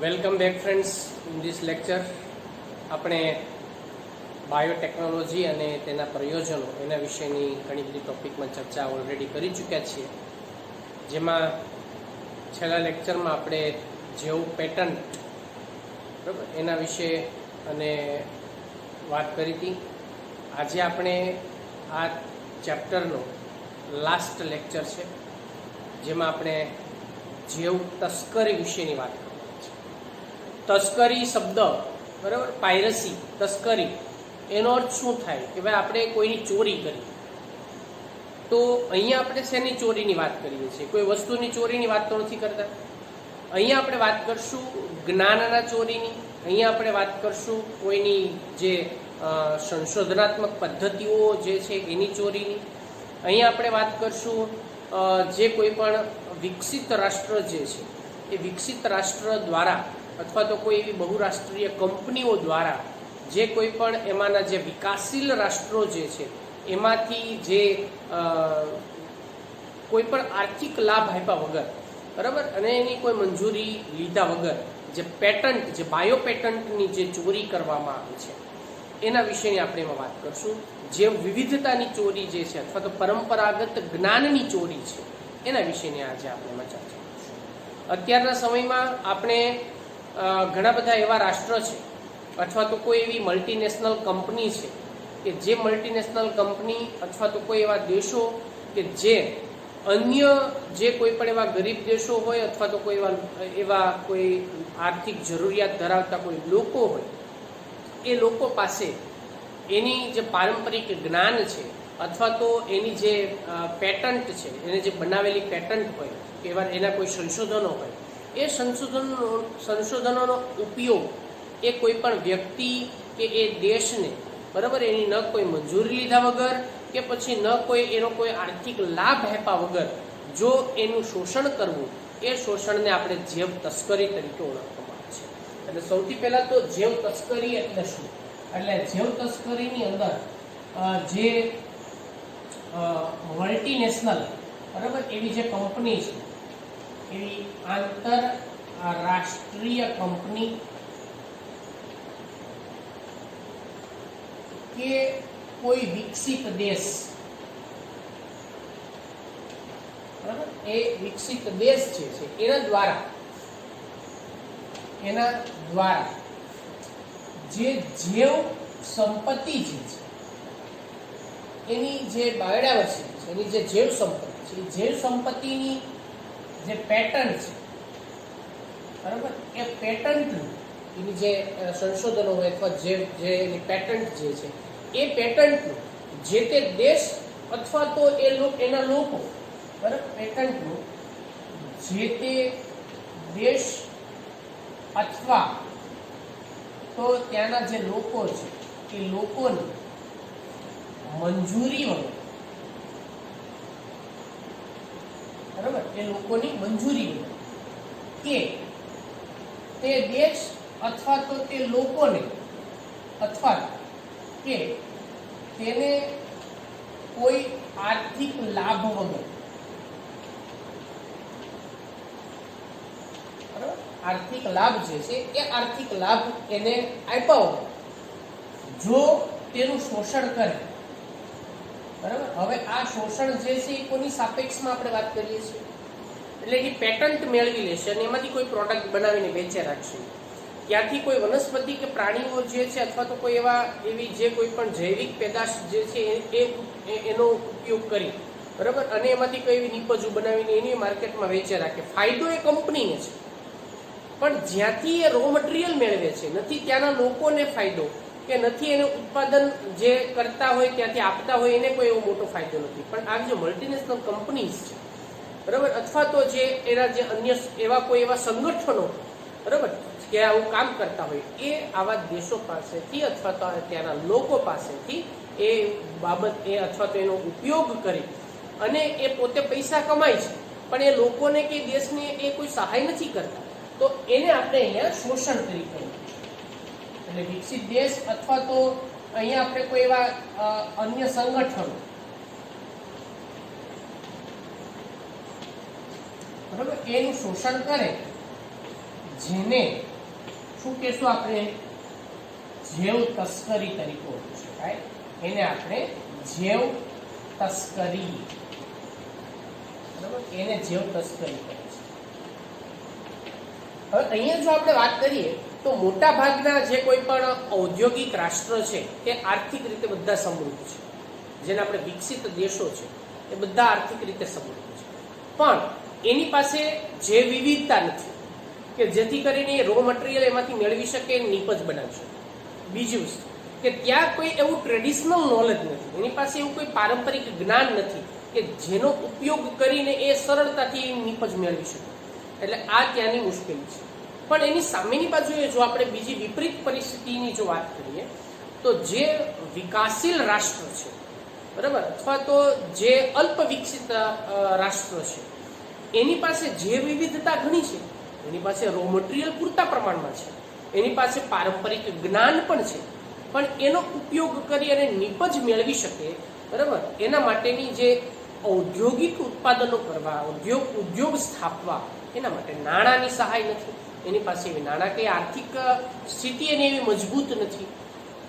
Welcome back friends. In this lecture આપણે biotechnology અને તેના પ્રયોજનો એના વિશેની ઘણી બધી ટોપિકમાં ચર્ચા ઓલરેડી કરી ચૂક્યા છીએ. જેમાં છેલ્લા લેક્ચરમાં આપણે જેવું પેટન્ટ બરાબર એના વિશે અને વાત કરી હતી. આજે આપણે આ ચેપ્ટરનો લાસ્ટ લેક્ચર છે, જેમાં આપણે જેવ તસ્કરી વિશેની વાત કરીએ. તસ્કરી શબ્દ બરાબર, પાયરસી તસ્કરી એનો અર્થ શું થાય કે ભાઈ આપણે કોઈની ચોરી કરી. તો અહીંયા આપણે શેની ચોરીની વાત કરીએ છીએ? કોઈ વસ્તુની ચોરીની વાત તો નથી કરતા. અહીંયા આપણે વાત કરશું જ્ઞાનના ચોરીની. અહીંયા આપણે વાત કરશું કોઈની જે સંશોધનાત્મક પદ્ધતિઓ જે છે એની ચોરીની. અહીંયા આપણે વાત કરશું જે કોઈ પણ વિકસિત રાષ્ટ્ર જે છે એ વિકસિત રાષ્ટ્ર દ્વારા અથવા તો કોઈ એવી બહુરાષ્ટ્રીય કંપનીઓ દ્વારા જે કોઈ પણ એમાંના જે વિકાસશીલ રાષ્ટ્રો જે છે એમાંથી જે કોઈ પણ આર્થિક લાભ આપ્યા વગર બરાબર અને એની કોઈ મંજૂરી લીધા વગર જે પેટન્ટ, જે બાયો પેટન્ટની જે ચોરી કરવામાં આવે છે એના વિશેની આપણે એમાં વાત કરશું. જે વિવિધતાની ચોરી જે છે અથવા તો પરંપરાગત જ્ઞાનની ચોરી છે એના વિશેની આજે આપણે એમાં ચર્ચા કરીશું. અત્યારના સમયમાં આપણે ઘણા બધા એવા રાષ્ટ્ર છે અથવા તો કોઈ એવી મલ્ટીનેશનલ કંપની છે કે જે મલ્ટીનેશનલ કંપની અથવા તો કોઈ એવા દેશો કે જે અન્ય જે કોઈ પણ એવા ગરીબ દેશો હોય અથવા તો કોઈ એવા કોઈ આર્થિક જરૂરિયાત ધરાવતા કોઈ લોકો હોય, એ લોકો પાસે એની જે પારંપરિક જ્ઞાન છે અથવા તો એની જે પેટન્ટ છે, એને જે બનાવેલી પેટન્ટ હોય એવા એના કોઈ સંશોધનો હોય, એ સંશોધનોનો ઉપયોગ એ કોઈ પણ વ્યક્તિ કે એ દેશને બરાબર એની ન કોઈ મંજૂરી લીધા વગર કે પછી ન કોઈ એનો કોઈ આર્થિક લાભ આપ્યા વગર જો એનું શોષણ કરવું, એ શોષણને આપણે જેવ તસ્કરી તરીકે ઓળખવામાં આવે છે. એટલે સૌથી પહેલાં તો જેવ તસ્કરી એટલે શું? એટલે જેવ તસ્કરીની અંદર જે મલ્ટીનેશનલ બરાબર એવી જે કંપની છે, એવી આંતરરાષ્ટ્રીય કંપની કે કોઈ વિકસિત દેશ બરાબર, એ વિકસિત દેશ જે છે એના દ્વારા જે જેવ સંપત્તિ જે છે એની જે બાયોડાયવર્સિટી છે, એની જે જેવ સંપત્તિ છે, એ જેવ સંપત્તિની જે પેટન્ટ છે બરાબર, એ પેટન્ટનું એની જે સંશોધનો હોય અથવા જે એની પેટન્ટ જે છે એ પેટન્ટનું જે તે દેશ અથવા તો એના લોકો બરાબર, પેટન્ટનું જે તે દેશ અથવા તો ત્યાંના જે લોકો છે એ લોકોની મંજૂરી વગર બરાબર, એ લોકોની મંજૂરી વગર કે તે દેશ અથવા તો તે લોકોને અથવા કે તેને કોઈ આર્થિક લાભ વગર બરાબર, આર્થિક લાભ જે છે એ આર્થિક લાભ એને આપ્યા વગર જો તેનું શોષણ કરે બરાબર. હવે આ શોષણ જે છે એ કોની સાપેક્ષમાં આપણે વાત કરીએ છીએ? એટલે એની પેટન્ટ મેળવી લેશે અને એમાંથી કોઈ પ્રોડક્ટ બનાવીને વેચે રાખશે. ત્યાંથી કોઈ વનસ્પતિ કે પ્રાણીઓ જે છે અથવા તો કોઈ એવી જે કોઈ પણ જૈવિક પેદાશ જે છે એનો ઉપયોગ કરી બરાબર અને એમાંથી કોઈ એવી નિપજો બનાવીને એની માર્કેટમાં વેચે રાખે. ફાયદો એ કંપનીને છે, પણ જ્યાંથી એ રો મટીરિયલ મેળવે છે નથી ત્યાંના લોકોને ફાયદો કે નથી એને ઉત્પાદન જે કરતા હોય ત્યાંથી આપતા હોય એને કોઈ એવો મોટો ફાયદો નથી. પણ આ જે મલ્ટીનેશનલ કંપનીઝ છે બરાબર અથવા તો જે એના જે અન્ય એવા કોઈ એવા સંગઠનો બરાબર કે આવું કામ કરતા હોય, એ આવા દેશો પાસેથી અથવા તો ત્યાંના લોકો પાસેથી એ બાબત એ અથવા તો એનો ઉપયોગ કરી અને એ પોતે પૈસા કમાય છે, પણ એ લોકોને કે દેશને એ કોઈ સહાય નથી કરતા. તો એને આપણે અહીંયા શોષણ તરીકે, એટલે વિકસિત દેશ અથવા તો અહીંયા આપણે કોઈ એવા અન્ય સંગઠનો બરાબર એનું શોષણ કરે જેને શું કહેશું આપણે? જૈવ તસ્કરી તરીકે ઓળખી શકાય. એને આપણે જૈવ તસ્કરી, બરાબર, એને જૈવ તસ્કરી કહે છે. હવે અહીંયા જો આપણે વાત કરીએ તો મોટા ભાગના જે કોઈ પણ ઔદ્યોગિક રાષ્ટ્ર છે તે આર્થિક રીતે બધા સમૃદ્ધ છે. જેને આપણે વિકસિત દેશો છે એ બધા આર્થિક રીતે સમૃદ્ધ છે, પણ એની પાસે જે વિવિધતા નથી કે જેથી કરીને એ રો મટીરિયલ એમાંથી મેળવી શકે, નીપજ બનાવી શકે. બીજી વસ્તુ કે ત્યાં કોઈ એવું ટ્રેડિશનલ નોલેજ નથી, એની પાસે એવું કોઈ પારંપરિક જ્ઞાન નથી કે જેનો ઉપયોગ કરીને એ સરળતાથી નીપજ મેળવી શકે. એટલે આ ત્યાંની મુશ્કેલી છે. પણ એની સામેની બાજુએ જો આપણે બીજી વિપરીત પરિસ્થિતિની જો વાત કરીએ તો જે વિકાસશીલ રાષ્ટ્ર છે, બરાબર, અથવા તો જે અલ્પ વિકસિત રાષ્ટ્ર છે, એની પાસે જે વિવિધતા ઘણી છે, એની પાસે રો મટીરિયલ પૂરતા પ્રમાણમાં છે, એની પાસે પારંપરિક જ્ઞાન પણ છે, પણ એનો ઉપયોગ કરી અને નીપજ મેળવી શકે, બરાબર, એના માટેની જે ઔદ્યોગિક ઉત્પાદનો કરવા, ઉદ્યોગ સ્થાપવા, એના માટે નાણાંની સહાય નથી. એની પાસે એવી નાણાકીય આર્થિક સ્થિતિ એની એવી મજબૂત નથી.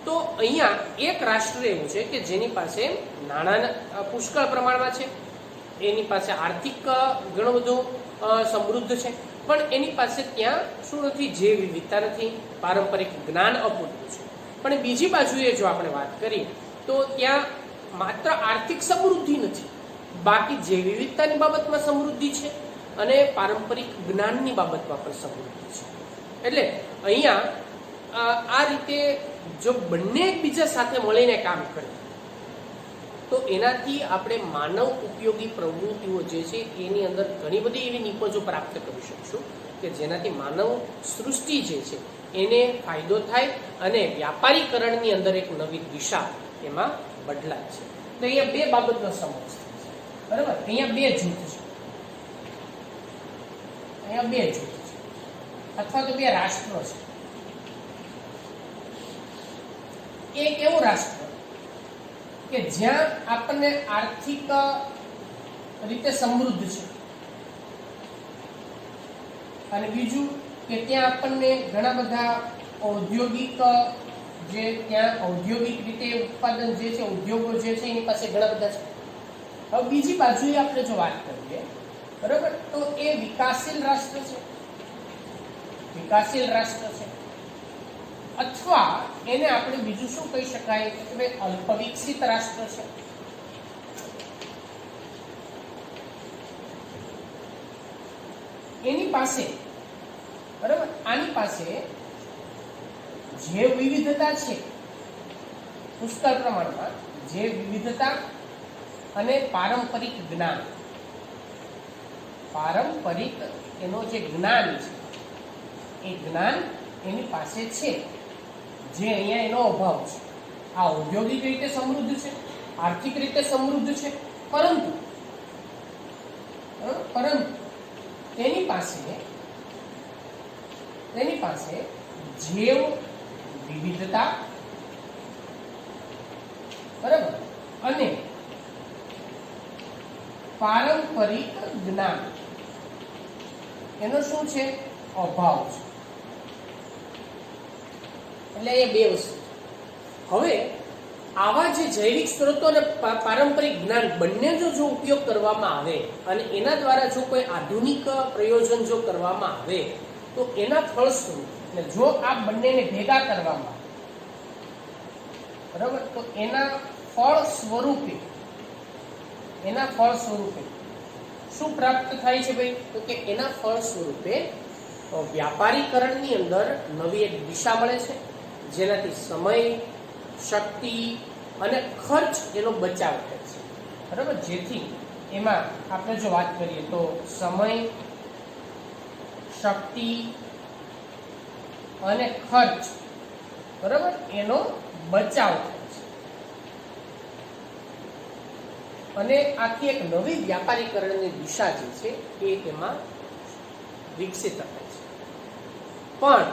તો અહીંયા એક રાષ્ટ્ર એવું છે કે જેની પાસે નાણાં પુષ્કળ પ્રમાણમાં છે, એની પાસે આર્થિક ઘણું બધું સમૃદ્ધ છે, પણ એની પાસે ત્યાં શું નથી? જે વિવિધતા નથી, પારંપરિક જ્ઞાન અપૂરતું છે. પણ બીજી બાજુએ જો આપણે વાત કરીએ તો ત્યાં માત્ર આર્થિક સમૃદ્ધિ નથી, બાકી જે વિવિધતાની બાબતમાં સમૃદ્ધિ છે અને પારંપરિક જ્ઞાનની બાબતમાં પણ સમૃદ્ધિ છે. એટલે અહીંયા આ રીતે જો બંને એકબીજા સાથે મળીને કામ કરે તો એનાથી આપણે માનવ ઉપયોગી પ્રવૃત્તિઓ જે છે એની અંદર ઘણી બધી એવી નિપજો પ્રાપ્ત કરી શકીશું કે જેનાથી માનવ સૃષ્ટિ જે છે એને ફાયદો થાય અને વ્યાપારીકરણની અંદર એક નવી દિશા એમાં બદલાય છે. તો અહીંયા બે બાબતનો સમાવેશ થાય છે, બરાબર. અહીંયા બે જૂથ છે, અહીંયા બે જૂથ છે અથવા તો બે રાષ્ટ્રો છે. એક એવું રાષ્ટ્ર કે જ્યાં આપણને આર્થિક રીતે સમૃદ્ધ છે અને બીજું કે ત્યાં આપણને ઘણા બધા ઔદ્યોગિક જે ત્યાં ઔદ્યોગિક રીતે ઉત્પાદન જે છે, ઉદ્યોગો જે છે એની પાસે ઘણા બધા છે. હવે બીજી બાજુએ આપણે જો વાત કરીએ, બરાબર, તો એ વિકાસશીલ રાષ્ટ્ર છે, વિકાસશીલ રાષ્ટ્ર છે, અથવા એને આપણે બીજું શું કહી શકાય કે અલ્પ વિકસિત રાષ્ટ્ર છે. એની પાસે, બરાબર, આની પાસે જે વિવિધતા છે પુષ્કળ પ્રમાણમાં, જે વિવિધતા અને પારંપરિક જ્ઞાન, પારંપરિક એનો જે જ્ઞાન છે એ જ્ઞાન એની પાસે છે, જે અહીંયા એનો અભાવ છે. આ ઔદ્યોગિક રીતે સમૃદ્ધ છે, આર્થિક રીતે સમૃદ્ધ છે, પરંતુ તેની પાસે જૈવ વિવિધતા, બરાબર, અને પારંપરિક જ્ઞાન એનો શું છે? અભાવ છે. એટલે એ બે વસ્તુ. હવે આવા જે જૈવિક સ્ત્રોતો અને પારંપરિક જ્ઞાન બંનેનો જો ઉપયોગ કરવામાં આવે અને એના દ્વારા જો કોઈ આધુનિક પ્રયોજન જો કરવામાં આવે તો એના ફળ સ્વરૂપ, એટલે જો આ બંનેને ભેગા કરવામાં, બરાબર, તો એના ફળ સ્વરૂપે શું પ્રાપ્ત થાય છે ભાઈ? તો કે એના ફળ સ્વરૂપે વ્યાપારીકરણની અંદર નવી એક દિશા મળે છે, જેનાથી સમય, શક્તિ અને ખર્ચ એનો બચાવ થાય છે, બરાબર. જેથી એમાં આપણે જો વાત કરીએ તો સમય, શક્તિ અને ખર્ચ, બરાબર, એનો બચાવ થાય છે અને આખી એક નવી વ્યાપારીકરણની દિશા જે છે એ તેમાં વિકસિત થાય છે. પણ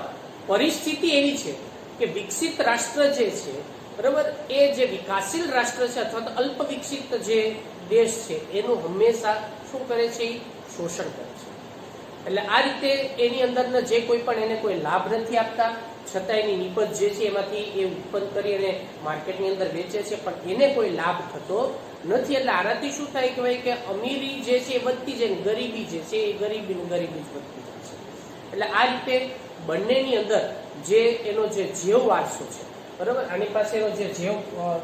પરિસ્થિતિ એવી છે કે વિકસિત રાષ્ટ્ર જે છે, બરાબર, એ જે વિકાસશીલ રાષ્ટ્ર છે અથવા તો અલ્પ વિકસિત જે દેશ છે એનું હંમેશા શું કરે છે? શોષણ કરે છે. એટલે આ રીતે એની અંદરના જે કોઈ પણ એને કોઈ લાભ નથી આપતા, છતાં એની નીપજ જે છે એમાંથી એ ઉત્પન્ન કરી અને માર્કેટની અંદર વેચે છે, પણ એને કોઈ લાભ થતો નથી. એટલે આનાથી શું થાય કહેવાય કે અમીરી જે છે એ વધતી જાય ને ગરીબી જે છે એ ગરીબી જ વધતી જાય છે. એટલે આ રીતે બંનેની અંદર જે એનો જે જૈવ વારસો છે, બરાબર, આની પાસે એનો જે જૈવ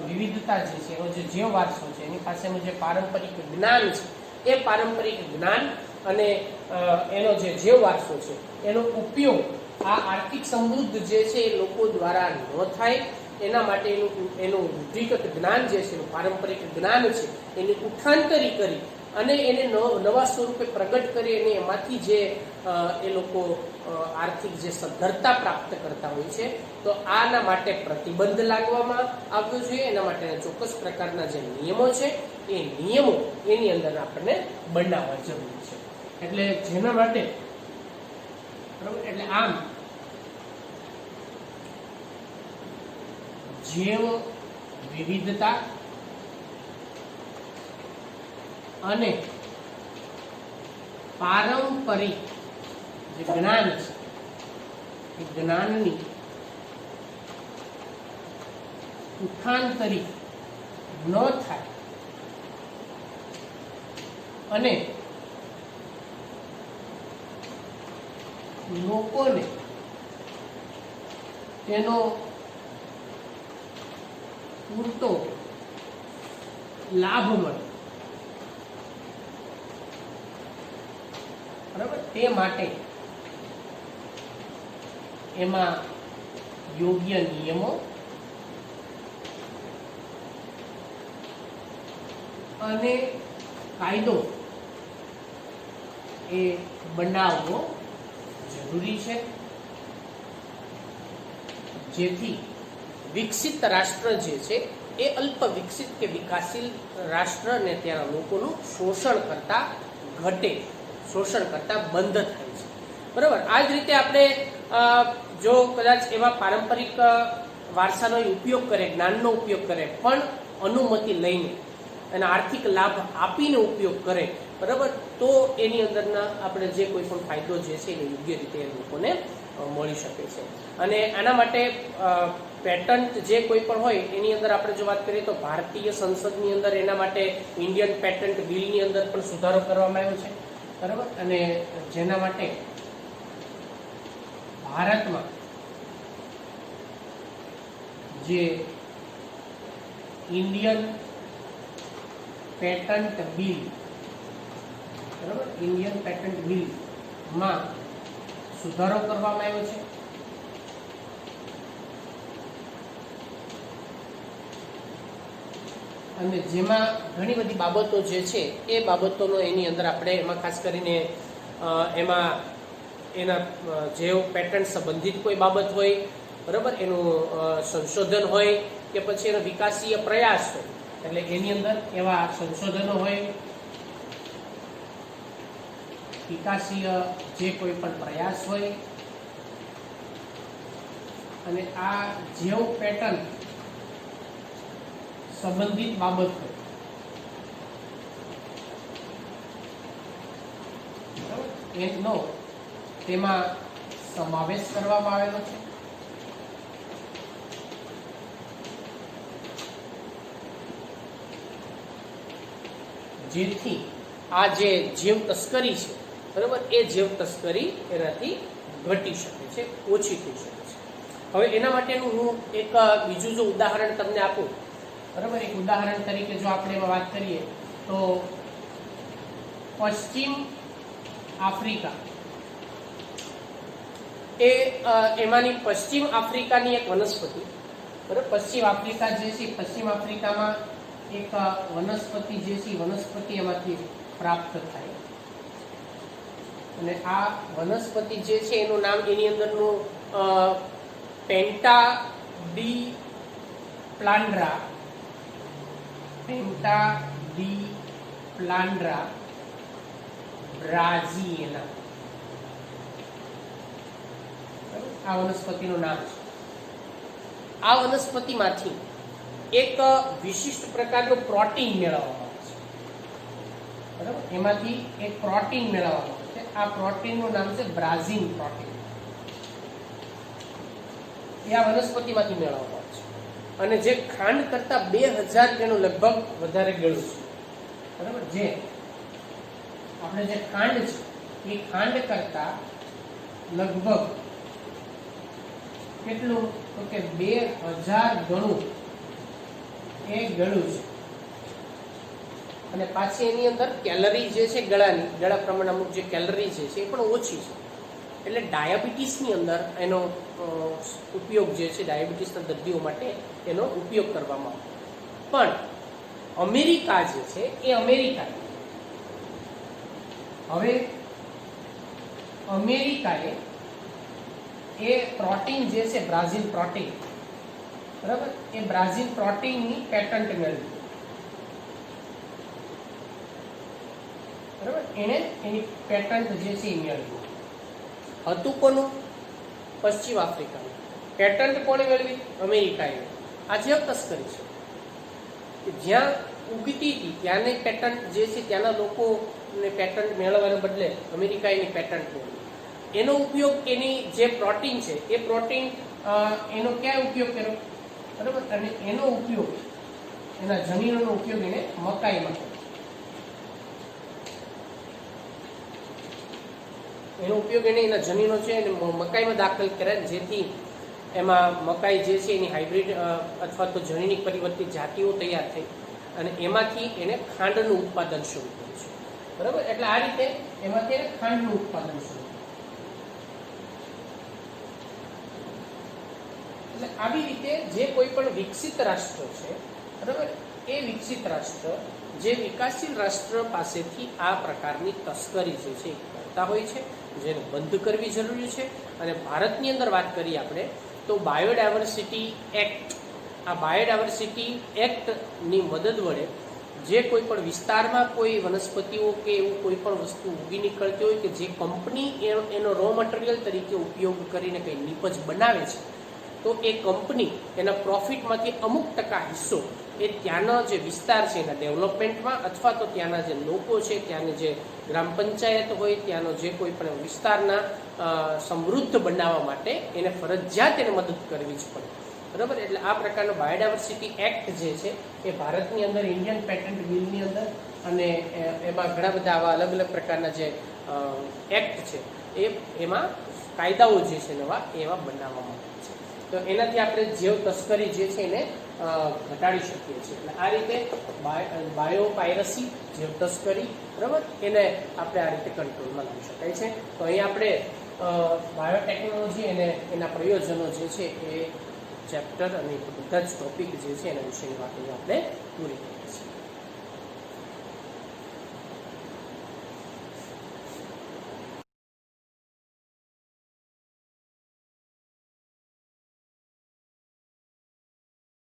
વિવિધતા જે છે, એનો જે જૈવ વારસો છે, એની પાસેનું જે પારંપરિક જ્ઞાન છે, એ પારંપરિક જ્ઞાન અને એનો જે જૈવ વારસો છે એનો ઉપયોગ આ આર્થિક સમૃદ્ધ જે છે એ લોકો દ્વારા ન થાય એના માટે એનું વૃદ્ધિગત જ્ઞાન જે છે, એનું પારંપરિક જ્ઞાન છે, એની ઉઠાંતરી કરી અને એને નવા સ્વરૂપે પ્રગટ કરી અને એમાંથી જે એ લોકો આર્થિક જે સદ્ધરતા પ્રાપ્ત કરતા હોય છે, તો આના માટે પ્રતિબંધ લાગવામાં આવવો જોઈએ. એના માટેના ચોક્કસ પ્રકારના જે નિયમો છે એ નિયમો એની અંદર આપણને બનાવવા જરૂરી છે. એટલે જેના માટે બરાબર, એટલે આમ જૈવ વિવિધતા અને પારંપરિક જે જ્ઞાન છે એ જ્ઞાનની ઉઠાંતરી ન થાય અને લોકોને તેનો પૂરતો લાભ મળે, બરાબર, તે માટે એમાં યોગ્ય નિયમો અને કાયદો એ બનાવવો જરૂરી છે, જેથી વિકસિત રાષ્ટ્ર જે છે એ અલ્પ વિકસિત કે વિકાસશીલ રાષ્ટ્ર અને ત્યાંના લોકોનું શોષણ કરતા ઘટે, શોષણ કરતા બંધ થાય છે. બરાબર, આ જ રીતે આપણે જો કદાચ એવા પારંપરિક વારસાનો ઉપયોગ કરે, જ્ઞાનનો ઉપયોગ કરે, પણ અનુમતિ લઈને અને આર્થિક લાભ આપીને ઉપયોગ કરે, બરાબર, તો એની અંદરના આપણે જે કોઈ પણ ફાયદો જે છે એ યોગ્ય રીતે એ લોકોને મળી શકે છે. અને આના માટે પેટન્ટ જે કોઈ પણ હોય એની અંદર આપણે જો વાત કરીએ તો ભારતીય સંસદની અંદર એના માટે ઇન્ડિયન પેટન્ટ બિલની અંદર પણ સુધારો કરવામાં આવ્યો છે, બરાબર, અને જેના માટે ભારતમાં જે ઇન્ડિયન પેટન્ટ બિલ, બરાબર, ઇન્ડિયન પેટન્ટ બિલમાં સુધારો કરવામાં આવ્યો છે. અને જેમાં ઘણી બધી બાબતો જે છે એ બાબતોનો એની અંદર આપણે એમાં ખાસ કરીને એમાં એના જે પેટન્ટ સંબંધિત કોઈ બાબત હોય, બરાબર, એનું સંશોધન હોય કે પછી એનો વિકાસીય પ્રયાસ હોય, એટલે એની અંદર એવા સંશોધનો હોય, વિકાસીય જે કોઈ પણ પ્રયાસ હોય, અને આ જેવું પેટર્ન સંબંધિત બાબત હોય, એનો તેમાં સમાવેશ કરવામાં આવેલો છે. જેથી આ જે જીવ તસ્કરી છે, બરાબર, એ જીવ તસ્કરી એનાથી ઘટી શકે છે, ઓછી થઈ શકે છે. હવે એના માટેનું હું એક બીજું જો ઉદાહરણ તમને આપું, બરાબર, એક ઉદાહરણ તરીકે જો આપણે એમાં વાત કરીએ તો પશ્ચિમ આફ્રિકા એ એમાંની પશ્ચિમ આફ્રિકાની એક વનસ્પતિ, બરાબર, પશ્ચિમ આફ્રિકા જે છે, પશ્ચિમ આફ્રિકામાં એક વનસ્પતિ જે છે વનસ્પતિ એમાંથી પ્રાપ્ત થાય, અને આ વનસ્પતિ જે છે એનું નામ એની અંદરનું પેન્ટા ડી પ્લાન્ડ્રા, પેન્ટા ડી પ્લાન્ડ્રા બ્રાઝિએના, આ વનસ્પતિનું નામ છે. આ વનસ્પતિમાંથી એક વિશિષ્ટ પ્રકારનું પ્રોટીન મેળવવામાં આવે છે, બરાબર, એમાંથી એક પ્રોટીન મેળવવામાં આવે છે, આ પ્રોટીનનું નામ છે બ્રાઝીન પ્રોટીન. એ આ વનસ્પતિમાંથી મેળવવામાં આવે છે અને જે ખાંડ કરતા 2000 ગણું લગભગ વધારે ગળ્યું છે. બરાબર, જે આપણે જે ખાંડ છે એ ખાંડ કરતા લગભગ કેટલું તો કે 2000 ગણું એ ગળ્યું છે. અને પાછી એની અંદર કેલરી જે છે ગળા પ્રમાણે અમુક જે કેલરી છે એ પણ ઓછી છે. એટલે ડાયાબિટીસની અંદર એનો ઉપયોગ જે છે ડાયાબિટીસના દર્દીઓ માટે એનો ઉપયોગ કરવામાં આવે. પણ અમેરિકા જે છે એ અમેરિકાએ એ પ્રોટીન જે છે બ્રાઝીલ પ્રોટીન, બરાબર, એ બ્રાઝીલ પ્રોટીનની પેટન્ટ મેળવી. બરાબર, એને એની પેટન્ટ જે છે એ મેળવી. હતું કોનું? પશ્ચિમ આફ્રિકાનું. પેટન્ટ કોણે મેળવી? અમેરિકાએ. આ જે તસ્કરી છે જ્યાં ઉગતી હતી ત્યાંની પેટન્ટ જે છે ત્યાંના લોકોને પેટન્ટ મેળવવાને બદલે અમેરિકાએ એની પેટન્ટ મેળવી. એનો ઉપયોગ એની જે પ્રોટીન છે એ પ્રોટીન એનો ક્યાં ઉપયોગ કર્યો? બરાબર, અને એનો ઉપયોગ એના જનીનોનો ઉપયોગ એને મકાઈમાં કર્યો. એનો ઉપયોગ એને એના જનીનો છે એને મકાઈમાં દાખલ કર્યા, જેથી એમાં મકાઈ જે છે એની હાઇબ્રિડ અથવા તો જનીનિક પરિવર્તિત જાતિઓ તૈયાર થઈ અને એમાંથી એને ખાંડનું ઉત્પાદન શરૂ કર્યું છે. બરાબર, એટલે આ રીતે એમાંથી એને ખાંડનું ઉત્પાદન શરૂ કર્યું. એટલે આવી રીતે જે કોઈ પણ વિકસિત રાષ્ટ્ર છે, બરાબર, એ વિકસિત રાષ્ટ્ર જે વિકાસશીલ રાષ્ટ્ર પાસેથી આ પ્રકારની તસ્કરી જે છે કરતા હોય છે, જેને બંધ કરવી જરૂરી છે. અને ભારતની અંદર વાત કરીએ આપણે તો બાયોડાયવર્સિટી એક્ટ, આ બાયોડાયવર્સિટી એક્ટની મદદ વડે જે કોઈ પણ વિસ્તારમાં કોઈ વનસ્પતિઓ કે એવું કોઈ પણ વસ્તુ ઉગી નીકળતી હોય કે જે કંપની એનો રો મટીરિયલ તરીકે ઉપયોગ કરીને કંઈ નીપજ બનાવે છે, તો એ કંપની એના પ્રોફિટમાંથી અમુક ટકા હિસ્સો એ ત્યાંનો જે વિસ્તાર છે એના ડેવલપમેન્ટમાં અથવા તો ત્યાંના જે લોકો છે, ત્યાંની જે ગ્રામ પંચાયત હોય, ત્યાંનો જે કોઈ પણ વિસ્તારના સમૃદ્ધ બનાવવા માટે એને ફરજિયાત એને મદદ કરવી જ પડે. બરાબર, એટલે આ પ્રકારનો બાયોડાયવર્સિટી એક્ટ જે છે એ ભારતની અંદર ઇન્ડિયન પેટન્ટ બિલની અંદર અને એમાં ઘણા બધા આવા અલગ અલગ પ્રકારના જે એક્ટ છે એમાં કાયદાઓ જે છે નવા એવા બનાવવામાં આવે છે. તો એનાથી આપણે જીવ તસ્કરી જે છે એને ઘટાડી શકીએ છીએ. એટલે આ રીતે બાયોપાયરસી, જીવ તસ્કરી, બરાબર, એને આપણે આ રીતે કંટ્રોલમાં લાવી શકાય છે. તો અહીં આપણે બાયોટેકનોલોજી અને એના પ્રયોજનો જે છે એ ચેપ્ટર અને બધા જ ટોપિક જે છે એના વિશેની વાત આપણે પૂરી કરીએ છીએ.